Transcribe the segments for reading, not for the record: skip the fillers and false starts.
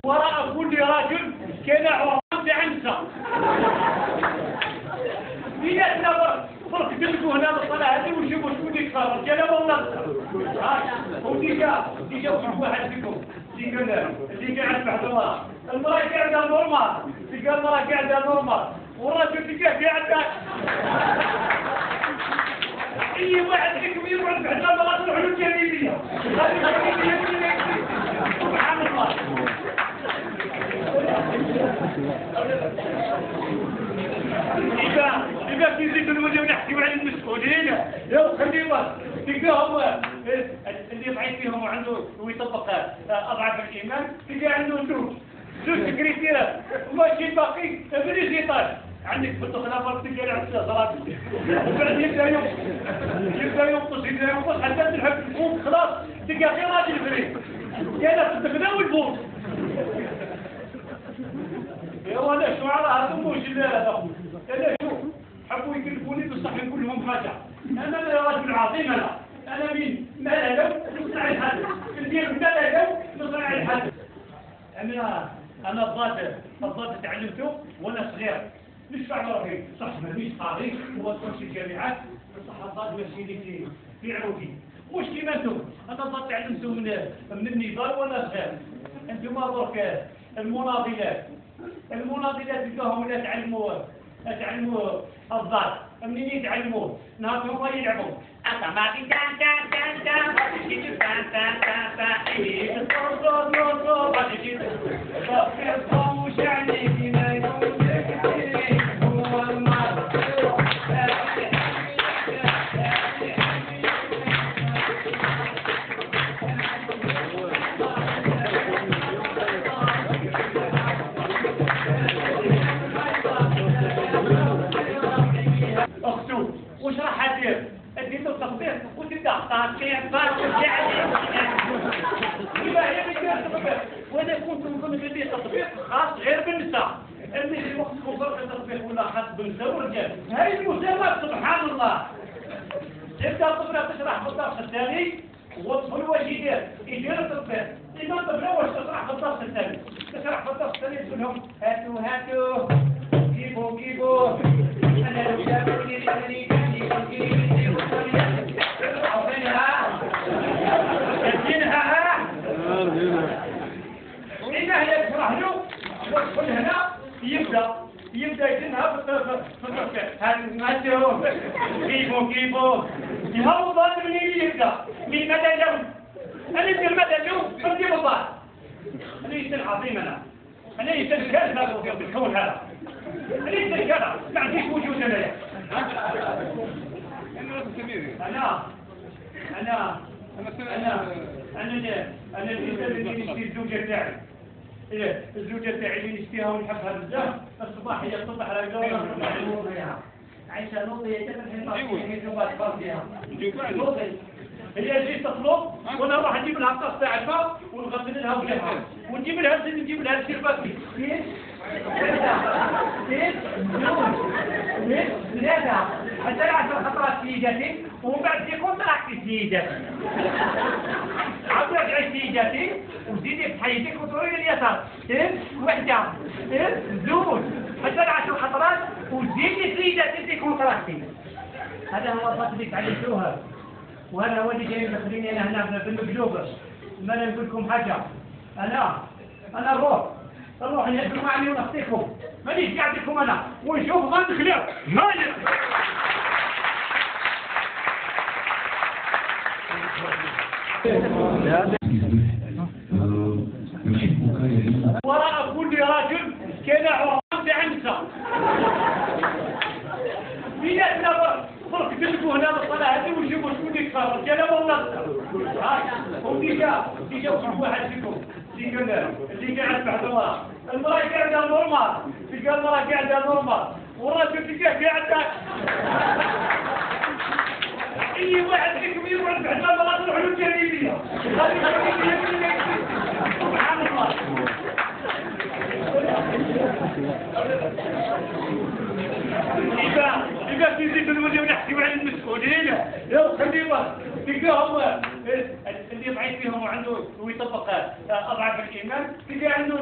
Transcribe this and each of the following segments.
وراء كل رجل كان عرضا بعنسة. لأن فرق تلقوا هنا الصلاة هذه وشوفوا شكون اللي يتفرج كلام ولا وديجا واحد فيكم اللي قاعد بعد الله المرأة قاعدة نورمال، اللي قال المرأة قاعدة نورمال والرجل اللي قاعد اي واحد فيكم يقعد بعد المرأة تروح له الجليبية. سبحان الله. إذا في زيت المدينة ونحكيو على المسؤولين يا خليوه تلقاهم اللي ضعيف فيهم وعنده ويطبق أضعف الإيمان تلقى عنده زوج سكرتيرات وماشي باقي بليز يطاش عندك في الخلافة تلقى على الصلاة وبعد يبدا ينقص حتى تلحق الفوق خلاص تلقى غير راجل فريق كانت تتغنى والبوم. يا ولا الشعراء هذوك واش لا انا شوف حبوا يكلفوني بصح نقول لهم حاجه انا رجل عظيم انا من ملل نصنع الحدث ندير ملل نصنع الحدث. انا الضاد تعلمته وانا صغير مش بعد روحي صح مانيش قاري وما في الجامعات بصح الضاد ماشي في عروقي واش كيما انتم. انا الضاد تعلمته من النضال وانا صغير. انتم درك المناضلات تلقاهم ولا تعلموا الضاد منين يتعلموه نهار هما يلعبوا أطماطي تان تان تان تان باتشي تان تان تان تان إيه صوت باتشي صوت وش عليك ما يقولك هو المرض. وش راح ادير؟ اديته التطبيق وتبدا تطبيق وترجع لي. كيما هي التطبيق وانا كنت ندير تطبيق خاص غير بالنساء. اللي وقت فرق التطبيق ولا خاص بالنساء والرجال. هاي المساواة سبحان الله. تبدا الطفله تشرح في الدرس الثاني والطفل واش يدير التطبيق. اذا الطفله واش تشرح في الدرس الثاني تشرح في الدرس الثاني تقول لهم هاتوا جيبوا انا لو جابتني إنها يشرح له ويدخل هنا يبدأ يدينها في الركع هذا ما تشوف كيفو يهو ضاد منين يبدأ من مدى اليوم أنا في المدى اليوم بدي بضاد أنا يسن عظيم أنا يسن كذا في الكون هذا أنا يسن كذا ما عنديش وجود أنا أنا الإنسان اللي نشتي الزوجة تاعي. الزوجة تاعي اللي نشتيها ونحبها بزاف الصباح هي تصبح على قولها عايشة نوضية هي جيت تطلب وانا راح نجيب لها الطاس تاع الماء ونغسل لها وجهها ونجيب لها الشرباتي. ثلاثة حتى 10 خطرات سيداتي ومن بعد يكون طلعتي سيداتي عاود رجعي سيداتي وزيدي في حياتك وتروحي لليسار وحدة زوج حتى 10 خطرات وزيدي سيداتي تكون طلعتي. هذا هو الفصل اللي تعلمتوها وهذا هو اللي جاي مخليني انا هنا في المقلوب. ما انا نقول لكم حاجه انا الروح اللي يدخل معي ونخطيكم مانيش قاعد لكم انا ونشوف غد خلاف هاي وراء كل رجل كان عرضا بعنسة. لأن فرق تلقوا هنا الصلاة هذه وشوفوا شكون اللي يتفرج كلام ولا وديجا واحد فيكم اللي قاعد بعد الله المرأة قاعدة نورمال تلقى المرأة قاعدة نورمال والرجل تلقاه قاعد اي واحد فيكم يقعد بعد المرأة تروح له الجليبية. سبحان الله. إذا في زيت المدينة ونحكيو على المسؤولين خلي بالك تلقاهم اللي ضعيف فيهم وعنده ويطبق اضعف الايمان تلقى عنده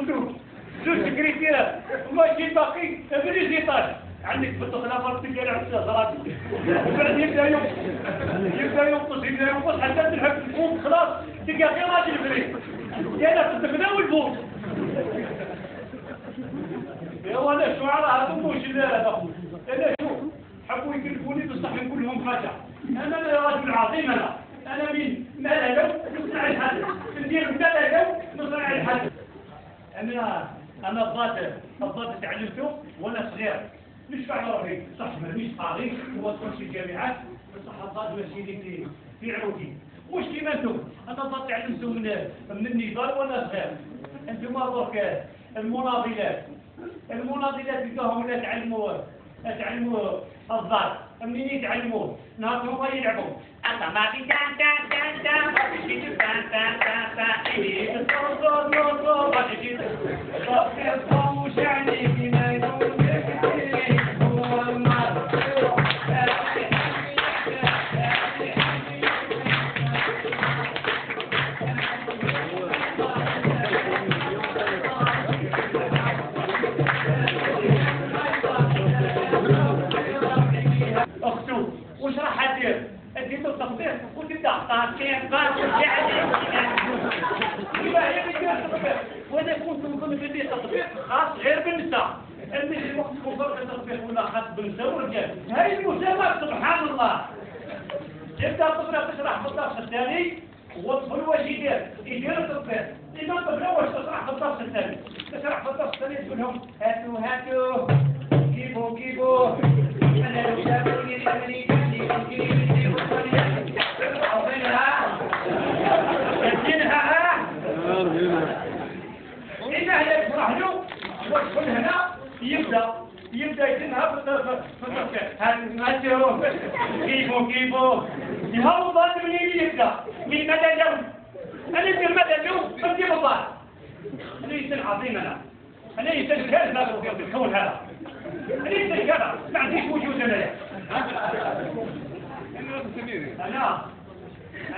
زوج سكرتيرات وماشي باقي باليزيطاج عندك في الخلافه تلقى له عشرة زرابي وبعد يبدا ينقص حتى تلحق الفوق خلاص تلقى غير راجل فريق كان في الدفنه والفوق. ايوا انا الشعراء هذو مش انا شو حبوا يكلفوني بصح نقول لهم حاجه انا راجل عظيم انا من ملل نصنع الحدث ندير ملل نصنع الحدث. انا الضاد تعلمته وانا صغير مش فاهم روحي صح مانيش قاري وادخل في الجامعات بصح الضاد ماشي في عروقي واش كيما انتم انا الضاد تعلمته من النضال وانا صغير. انتم دروك المناضلات تلقاهم ولا تعلموا الضاد منين يتعلموه نهار هما يلعبوا أنا ما في تان تان تان تان ما في شيء تان تان تان تان إيه صوت ما في شيء صوت وش يعني فينا يقول هو المار وش راح ادير؟ اديته التطبيق وتبدا تطبيق وانا كنت نظن في التطبيق خاص غير بالنساء اللي الوقت فرق التطبيق ولا خاص بالنساء والرجال. هاي المساواة سبحان الله. يبدا الطفل تشرح في الدرس الثاني والطفل واش يدير التطبيق. اذا الطفل واش تشرح في الدرس الثاني تشرح في الدرس الثاني تقول لهم هاتوا جيبوا انا لو شافوني إنها يفرح له وتكون هنا يبدأ يدينها في التفكير هاتوا كيفو يهو ضاد منين يبدأ من مدى اليوم أنا في مدى اليوم بدي مضاد أنا إنسان عظيم أنا إنسان كارثة في الكون هذا أنا إنسان كذا ما عنديش وجود أنا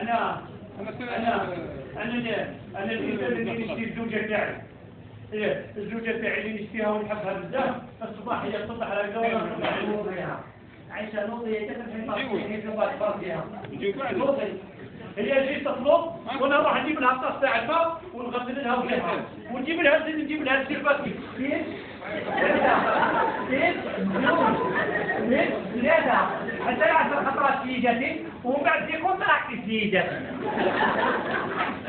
أنا الإنسان اللي نشتي الزوجة تاعي الزوجة تاعي اللي نشتيها ونحبها بزاف الصباح هي تصبح على الجو عايشة نوضي هي جيت تطلب وانا نروح نجيب لها الطاس تاع الماء ونغسل لها وجهها ونجيب لها السيرفاتي ثلاثة حتى 10 خطرات سيداتي ومن بعد يكون طلعتي سيداتي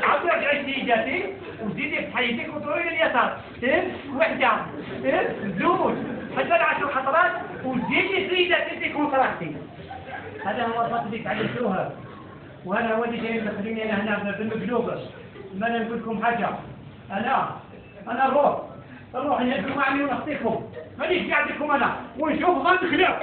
عاود رجعي سيداتي وزيدي في حياتك وتروحي لليسار وحدة زوج حتى 10 خطرات وزيدي سيداتي تكون طلعتي. هذا هو الضبط اللي تعلمتوها وانا هو اللي جاي مخليني انا هنا في المقلوب. ما انا نقول لكم حاجه انا نروح نهدوا معي ونخطيكم مانيش قاعد لكم انا ونشوف غد خلاف